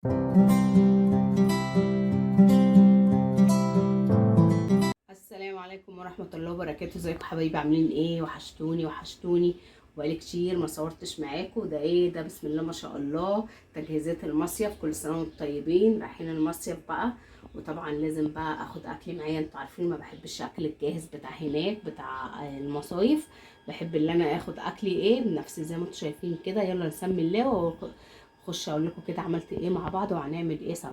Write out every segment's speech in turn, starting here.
السلام عليكم ورحمة الله وبركاته. ازيكم حبايبي؟ عاملين ايه؟ وحشتوني وبقالي كتير ما صورتش معاكم. ده ايه ده؟ بسم الله ما شاء الله، تجهيزات المصيف. كل سنة وانتم طيبين، رايحين المصيف بقى. وطبعا لازم بقى اخد اكل معايا. انتوا عارفين ما بحبش الاكل الجاهز بتاع هناك بتاع المصايف. بحب اللي انا اخد اكلي ايه بنفسي زي ما انتم شايفين كده. يلا نسمي الله واخش اقول لكم كده عملت ايه مع بعض وهنعمل ايه سوا.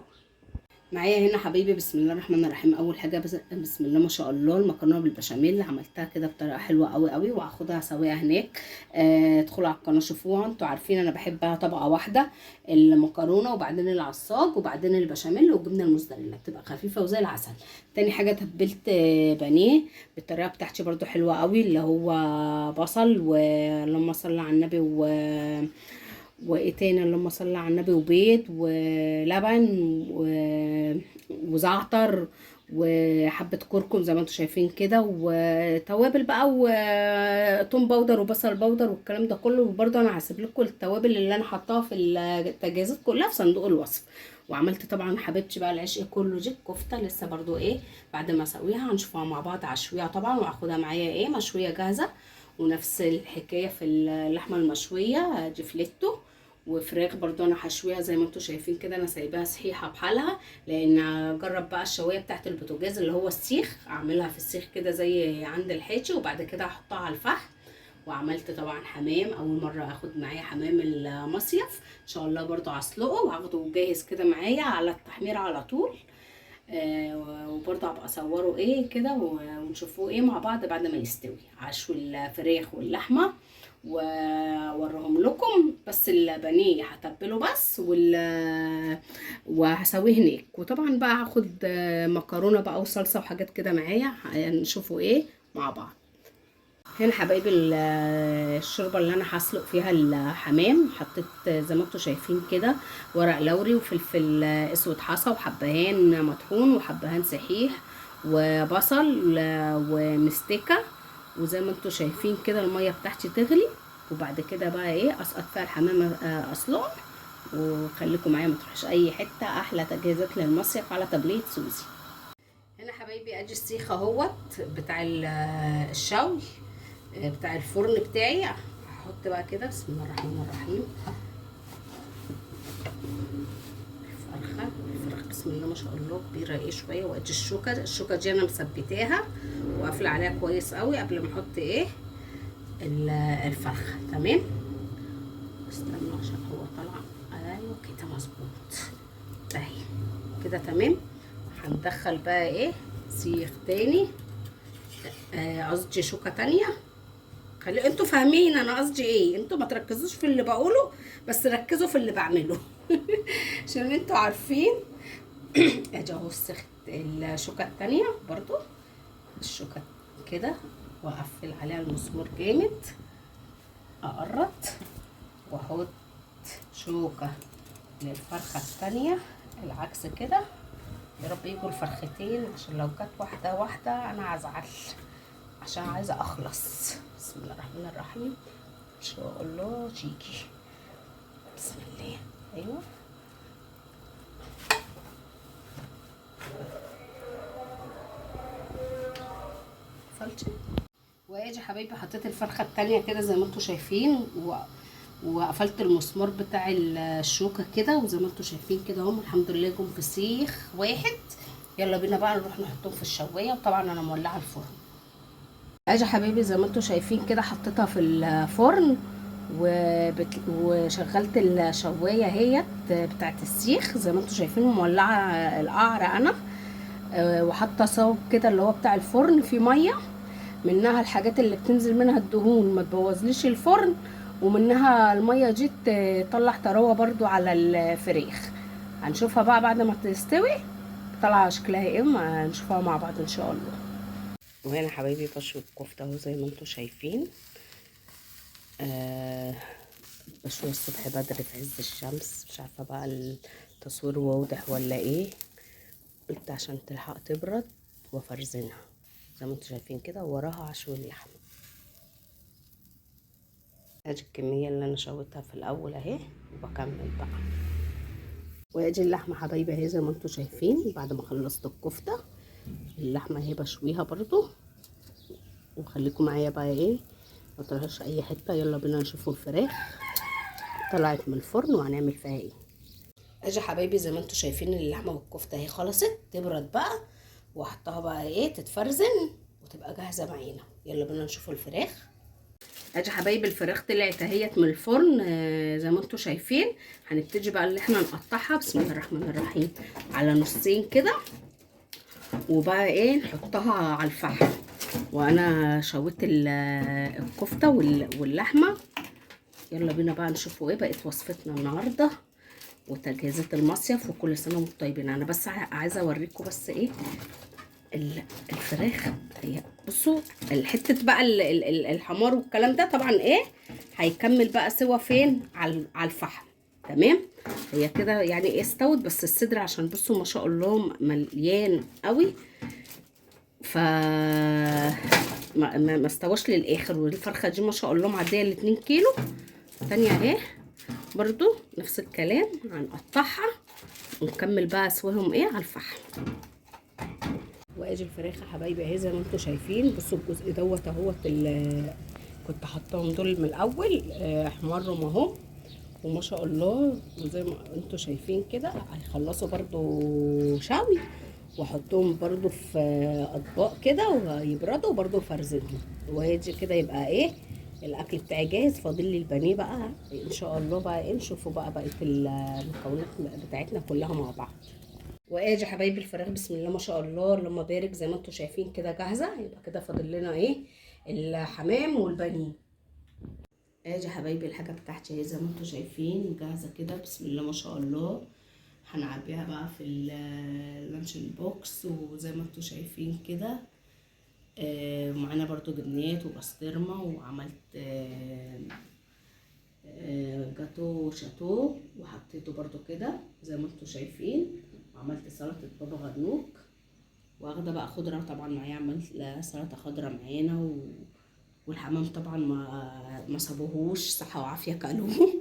معايا هنا حبايبي بسم الله الرحمن الرحيم. اول حاجه بسم الله ما شاء الله، المكرونه بالبشاميل عملتها كده بطريقه حلوه قوي قوي، وهاخدها اسويها هناك. ادخلوا على القناه شوفوها. انتوا عارفين انا بحبها طبقه واحده، المكرونه وبعدين العصاج وبعدين البشاميل والجبنه الموزاريلا، بتبقى خفيفه وزي العسل. تاني حاجه تبلت بانيه بالطريقه بتاعتي برضو حلوه قوي، اللي هو بصل ولما صلى على النبي وايه تاني اللهم صل على النبي، وبيض ولبن وزعتر وحبة كركم زي ما انتم شايفين كده، وتوابل بقى وتوم باودر وبصل باودر والكلام ده كله. وبرده انا هسيب لكم التوابل اللي انا حطاها في التجهيزات كلها في صندوق الوصف. وعملت طبعا حبيبتي بقى العشق كله دي الكفته لسه برضو ايه بعد ما اسويها هنشوفها مع بعض. عشويه طبعا وهاخدها معايا ايه مشويه جاهزه. ونفس الحكايه في اللحمه المشويه دي فليتو. وفراخ برضو انا حشويها زي ما انتم شايفين كده، انا سايباها صحيحه بحالها لان اجرب بقى الشوايه بتاعت البوتاجاز اللي هو السيخ، اعملها في السيخ كده زي عند الحيتي وبعد كده احطها على الفحم. وعملت طبعا حمام، اول مره اخد معايا حمام المصيف، ان شاء الله برضو هسلقه وهاخده جاهز كده معايا على التحمير على طول. وبرضه هبقى اصوره ايه كده ونشوفوه ايه مع بعض بعد ما يستوي عشو الفراخ واللحمه واوريهم لكم. بس البانيه هتبله بس وهسويه هناك. وطبعا بقى هاخد مكرونه بقى وصلصه وحاجات كده معايا نشوفوا ايه مع بعض. هنا حبايبي الشوربه اللي انا هسلق فيها الحمام، حطيت زي ما انتم شايفين كده ورق لوري وفلفل اسود حصى وحبهان مطحون وحبهان صحيح وبصل ومستكه. وزي ما انتم شايفين كده الميه بتاعتي تغلي، وبعد كده بقى ايه اسقط فيها الحمام اسلقه. وخليكم معايا ما تروحش اي حته، احلى تجهيزات للمصيف على تبليه سوزي. هنا حبايبي ادي السيخ اهوت بتاع الشوي بتاع الفرن بتاعي. هحط بقى كده بسم الله الرحمن الرحيم الفراخ بسم الله ما شاء الله كبيره ايه شويه. وادي الشوكه دي انا مثبتاها وقافله عليها كويس قوي قبل ما احط ايه الفرخه. تمام، استنى عشان هو طالع. ايوه كده مظبوط اهي كده تمام. هندخل بقى ايه سيخ تاني، قصدي شوكه تانيه. خلي انتوا فاهمين انا قصدي ايه، انتوا ما تركزوش في اللي بقوله بس ركزوا في اللي بعمله عشان انتوا عارفين. ادي اهو الشوكه التانية برضو الشوكه كده، واقفل عليها المسمار جامد، اقرط واحط شوكه للفرخه التانية العكس كده. يا رب يجوا الفرختين عشان لو جت واحده واحده انا هزعل عشان عايزه اخلص. بسم الله الرحمن الرحيم ان شاء الله تيجي. بسم الله. ايوه قفلتي. وادي حبايبي حطيت الفرخه التانية كده زي ما انتوا شايفين وقفلت المسمار بتاع الشوكه كده، وزي ما انتوا شايفين كده اهم الحمد لله جم في سيخ واحد. يلا بينا بقى نروح نحطهم في الشوايه. وطبعا انا مولعه الفرن. ادي حبايبي زي ما انتوا شايفين كده حطيتها في الفرن وشغلت الشوايه اهيت بتاعت السيخ زي ما انتوا شايفين، مولعه القعر انا. وحاطه صاج كده اللي هو بتاع الفرن فيه ميه منها الحاجات اللي بتنزل منها الدهون ما تبوظليش الفرن، ومنها الميه دي تطلع طراوه برضو على الفراخ. هنشوفها بقى بعد ما تستوي طالعه شكلها ايه، ما نشوفها مع بعض ان شاء الله. وهنا حبايبي بشوي الكفته اهو زي ما انتم شايفين. بشوي الصبح بدري في عز الشمس، مش عارفه بقى التصوير واضح ولا ايه، قلت عشان تلحق تبرد وافرزنها زي ما انتم شايفين كده. وراها عشو اللحم. ادي الكميه اللي انا شويتها في الاول اهي، وبكمل بقى. وادي اللحمه حبايبي اهي زي ما انتم شايفين. بعد ما خلصت الكفته اللحمه اهي بشويها برضو، وخليكم معايا بقى ايه ما تروحش اي حته. يلا بينا نشوفوا الفراخ طلعت من الفرن وهنعمل فيها ايه. اجي حبايبي زي ما انتم شايفين اللحمه والكفته اهي خلصت، تبرد بقى واحطها بقى ايه تتفرزن وتبقى جاهزه معانا. يلا بينا نشوفوا الفراخ. اجي حبايبي الفراخ طلعت اهيت من الفرن زي ما انتم شايفين. هنبتدي بقى اللي احنا نقطعها بسم الله الرحمن الرحيم على نصين كده، وبقى ايه نحطها على الفحم. وانا شويت الكفته واللحمه. يلا بينا بقى نشوفوا ايه بقت وصفتنا النهارده وتجهيزات المصيف. وكل سنه وانتم طيبين. انا بس عايزه اوريكم بس ايه الفراخ. هي بصوا الحته بقى الحمار والكلام ده طبعا ايه هيكمل بقى سوا فين على الفحم. تمام. هي كده يعني ايه استوت، بس الصدر عشان بصوا ما شاء الله مليان قوي ف ما استواش للاخر. والفرخه دي ما شاء الله معديه ال2 كيلو. تانية اهي برضو نفس الكلام هنقطعها ونكمل بقى سواهم ايه على الفحم. وادي الفراخ يا حبايبي اهي زي ما انتم شايفين. بصوا الجزء دوت اهوت كنت حطاهم دول من الاول احمرهم اهو وما شاء الله. وزي ما انتم شايفين كده هيخلصوا برضو شوي واحطهم برضو في اطباق كده ويبردوا برضو فرزنهم. وادي كده يبقى ايه الاكل بتاعي جاهز. فاضل لي البانيه بقى ان شاء الله بقى ايه نشوفوا بقى بقيه المكونات بتاعتنا كلها مع بعض. وادي حبايبي الفراخ بسم الله ما شاء الله اللهم بارك زي ما انتم شايفين كده جاهزه. يبقى كده فاضل لنا ايه الحمام والبانيه. ادي حبايبي الحاجه بتاعتي اهي زي ما انتم شايفين جاهزه كده بسم الله ما شاء الله. هنعبيها بقى في اللانش بوكس وزي ما انتم شايفين كده. ومعانا برضو جبنات وبسطرمه وعملت جاتو شاتو وحطيته برضو كده زي ما انتم شايفين. وعملت سلطه بابا غنوج واخده بقى خضره طبعا معايا. عملت سلطه خضره معانا والحمام طبعا ما صابوهوش صحه وعافيه كلوه.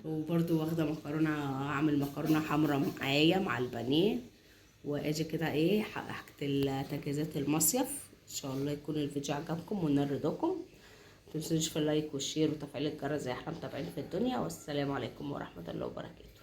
وبرضو واخده مكرونه هعمل مكرونه حمراء معايا مع البانيه. واجي كده ايه حكت تجهيزات المصيف. ان شاء الله يكون الفيديو عجبكم ونال رضاكم. متنسوش في اللايك والشير وتفعيل الجرس زي احنا متابعين في الدنيا. والسلام عليكم ورحمه الله وبركاته.